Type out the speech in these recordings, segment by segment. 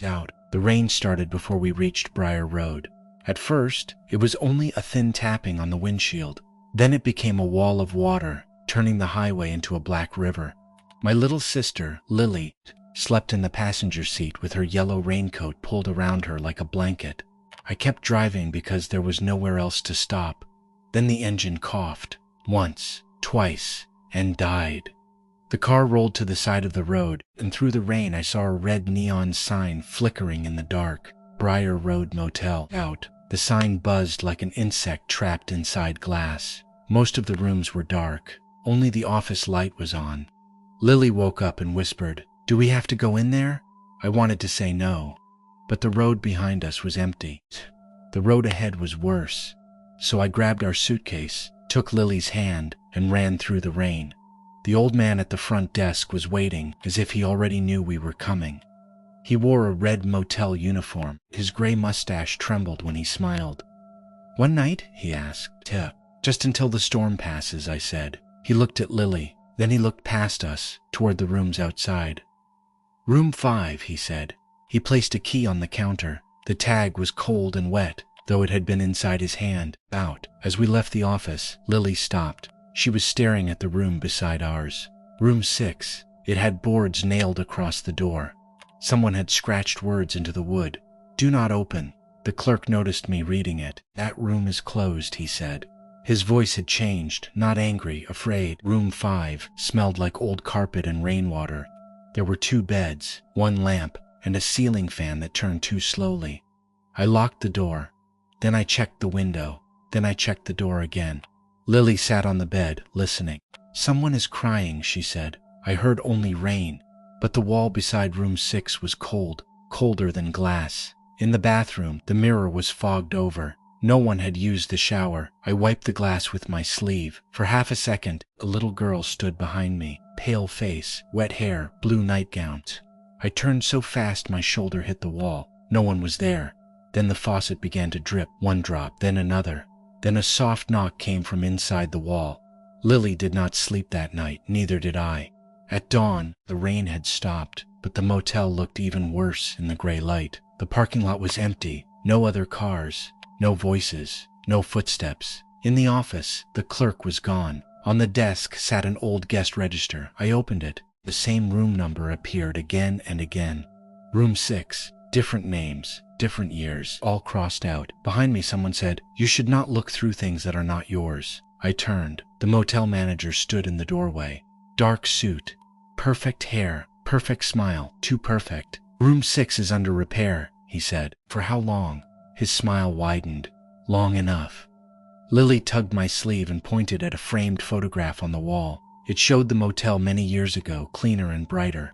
out. The rain started before we reached Briar Road. At first, it was only a thin tapping on the windshield. Then it became a wall of water, turning the highway into a black river. My little sister, Lily, slept in the passenger seat with her yellow raincoat pulled around her like a blanket. I kept driving because there was nowhere else to stop. Then the engine coughed, once, twice, and died. The car rolled to the side of the road, and through the rain I saw a red neon sign flickering in the dark. Briar Road Motel. Out. The sign buzzed like an insect trapped inside glass. Most of the rooms were dark. Only the office light was on. Lily woke up and whispered, "Do we have to go in there?" I wanted to say no, but the road behind us was empty. The road ahead was worse. So I grabbed our suitcase, took Lily's hand, and ran through the rain. The old man at the front desk was waiting as if he already knew we were coming. He wore a red motel uniform. His gray mustache trembled when he smiled. "One night?" he asked. "Yeah, just until the storm passes," I said. He looked at Lily, then he looked past us, toward the rooms outside. "Room 5, he said. He placed a key on the counter. The tag was cold and wet, though it had been inside his hand. Out. As we left the office, Lily stopped. She was staring at the room beside ours. Room 6. It had boards nailed across the door. Someone had scratched words into the wood. "Do not open." The clerk noticed me reading it. "That room is closed," he said. His voice had changed, not angry, afraid. Room 5 smelled like old carpet and rainwater. There were 2 beds, 1 lamp, and a ceiling fan that turned too slowly. I locked the door. Then I checked the window. Then I checked the door again. Lily sat on the bed, listening. "Someone is crying," she said. I heard only rain, but the wall beside room 6 was cold, colder than glass. In the bathroom, the mirror was fogged over. No one had used the shower. I wiped the glass with my sleeve. For half a second, a little girl stood behind me, pale face, wet hair, blue nightgown. I turned so fast my shoulder hit the wall. No one was there. Then the faucet began to drip, 1 drop, then another. Then a soft knock came from inside the wall. Lily did not sleep that night, neither did I. At dawn, the rain had stopped, but the motel looked even worse in the gray light. The parking lot was empty, no other cars, no voices, no footsteps. In the office, the clerk was gone. On the desk sat an old guest register. I opened it. The same room number appeared again and again. Room 6, different names, different years, all crossed out. Behind me someone said, "You should not look through things that are not yours." I turned. The motel manager stood in the doorway. Dark suit, perfect hair, perfect smile, too perfect. "Room 6 is under repair," he said. "For how long?" His smile widened. "Long enough." Lily tugged my sleeve and pointed at a framed photograph on the wall. It showed the motel many years ago, cleaner and brighter.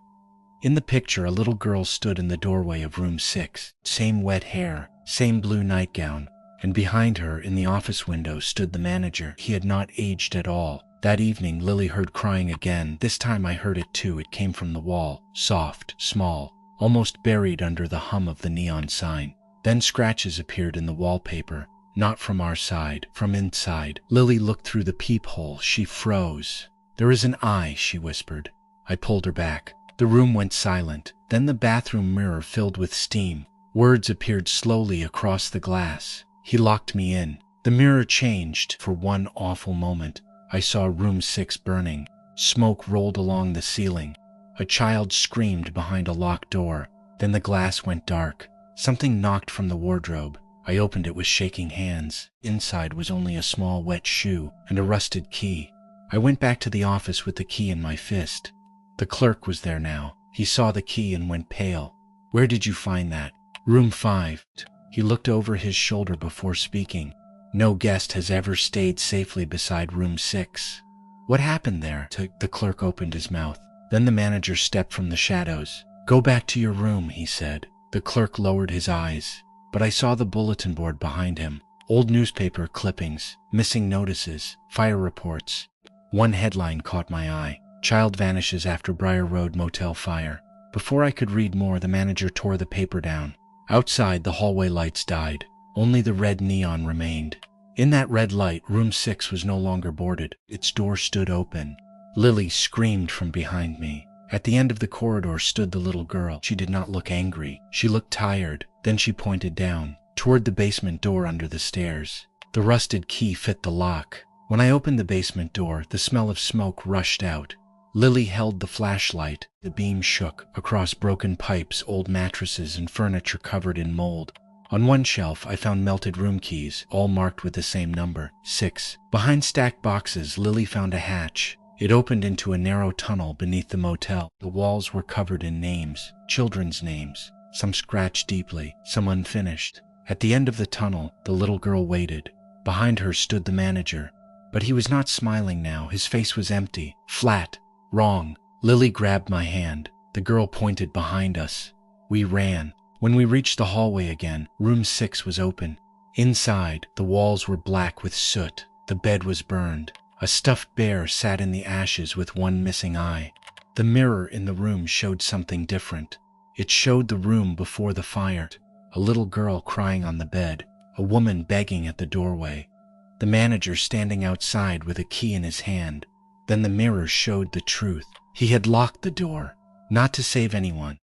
In the picture, a little girl stood in the doorway of room 6, same wet hair, same blue nightgown, and behind her, in the office window, stood the manager. He had not aged at all. That evening, Lily heard crying again. This time I heard it too. It came from the wall, soft, small, almost buried under the hum of the neon sign. Then scratches appeared in the wallpaper, not from our side, from inside. Lily looked through the peephole. She froze. "There is an eye," she whispered. I pulled her back. The room went silent. Then the bathroom mirror filled with steam. Words appeared slowly across the glass. He locked me in. The mirror changed. For one awful moment, I saw room 6 burning. Smoke rolled along the ceiling. A child screamed behind a locked door. Then the glass went dark. Something knocked from the wardrobe. I opened it with shaking hands. Inside was only a small wet shoe and a rusted key. I went back to the office with the key in my fist. The clerk was there now. He saw the key and went pale. "Where did you find that?" "Room 5. He looked over his shoulder before speaking. "No guest has ever stayed safely beside room 6. "What happened there?" The clerk opened his mouth. Then the manager stepped from the shadows. "Go back to your room," he said. The clerk lowered his eyes, but I saw the bulletin board behind him. Old newspaper clippings, missing notices, fire reports. One headline caught my eye. "Child vanishes after Briar Road Motel fire." Before I could read more, the manager tore the paper down. Outside, the hallway lights died. Only the red neon remained. In that red light, room 6 was no longer boarded. Its door stood open. Lily screamed from behind me. At the end of the corridor stood the little girl. She did not look angry. She looked tired. Then she pointed down, toward the basement door under the stairs. The rusted key fit the lock. When I opened the basement door, the smell of smoke rushed out. Lily held the flashlight. The beam shook across broken pipes, old mattresses, and furniture covered in mold. On one shelf, I found melted room keys, all marked with the same number, 6. Behind stacked boxes, Lily found a hatch. It opened into a narrow tunnel beneath the motel. The walls were covered in names, children's names, some scratched deeply, some unfinished. At the end of the tunnel, the little girl waited. Behind her stood the manager. But he was not smiling now. His face was empty, flat, wrong. Lily grabbed my hand. The girl pointed behind us. We ran. When we reached the hallway again, room 6 was open. Inside, the walls were black with soot. The bed was burned. A stuffed bear sat in the ashes with one missing eye. The mirror in the room showed something different. It showed the room before the fire. A little girl crying on the bed. A woman begging at the doorway. The manager standing outside with a key in his hand. Then the mirror showed the truth. He had locked the door, not to save anyone,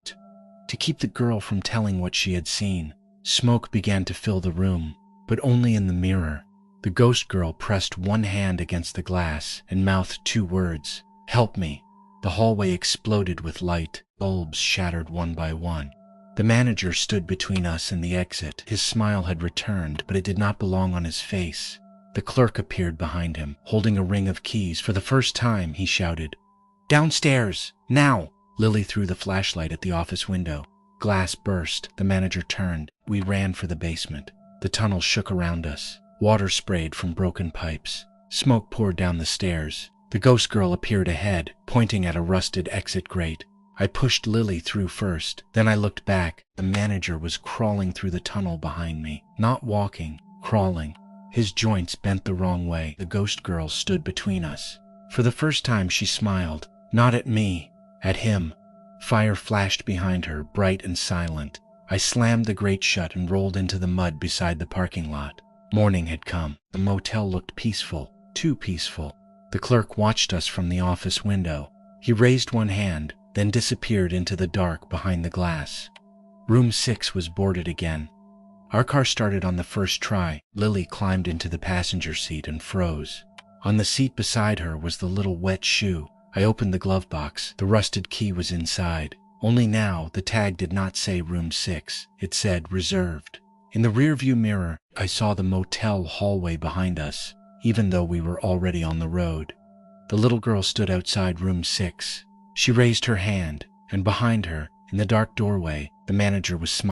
to keep the girl from telling what she had seen. Smoke began to fill the room, but only in the mirror. The ghost girl pressed one hand against the glass and mouthed 2 words, "Help me." The hallway exploded with light. Bulbs shattered one by one. The manager stood between us and the exit. His smile had returned, but it did not belong on his face. The clerk appeared behind him, holding a ring of keys. For the first time, he shouted, "Downstairs, now!" Lily threw the flashlight at the office window. Glass burst. The manager turned. We ran for the basement. The tunnel shook around us. Water sprayed from broken pipes. Smoke poured down the stairs. The ghost girl appeared ahead, pointing at a rusted exit grate. I pushed Lily through first. Then I looked back. The manager was crawling through the tunnel behind me. Not walking, crawling. His joints bent the wrong way. The ghost girl stood between us. For the first time she smiled. Not at me, at him. Fire flashed behind her, bright and silent. I slammed the grate shut and rolled into the mud beside the parking lot. Morning had come. The motel looked peaceful, too peaceful. The clerk watched us from the office window. He raised one hand, then disappeared into the dark behind the glass. Room 6 was boarded again. Our car started on the first try. Lily climbed into the passenger seat and froze. On the seat beside her was the little wet shoe. I opened the glove box. The rusted key was inside. Only now, the tag did not say room 6. It said reserved. In the rearview mirror, I saw the motel hallway behind us, even though we were already on the road. The little girl stood outside room 6. She raised her hand, and behind her, in the dark doorway, the manager was smiling.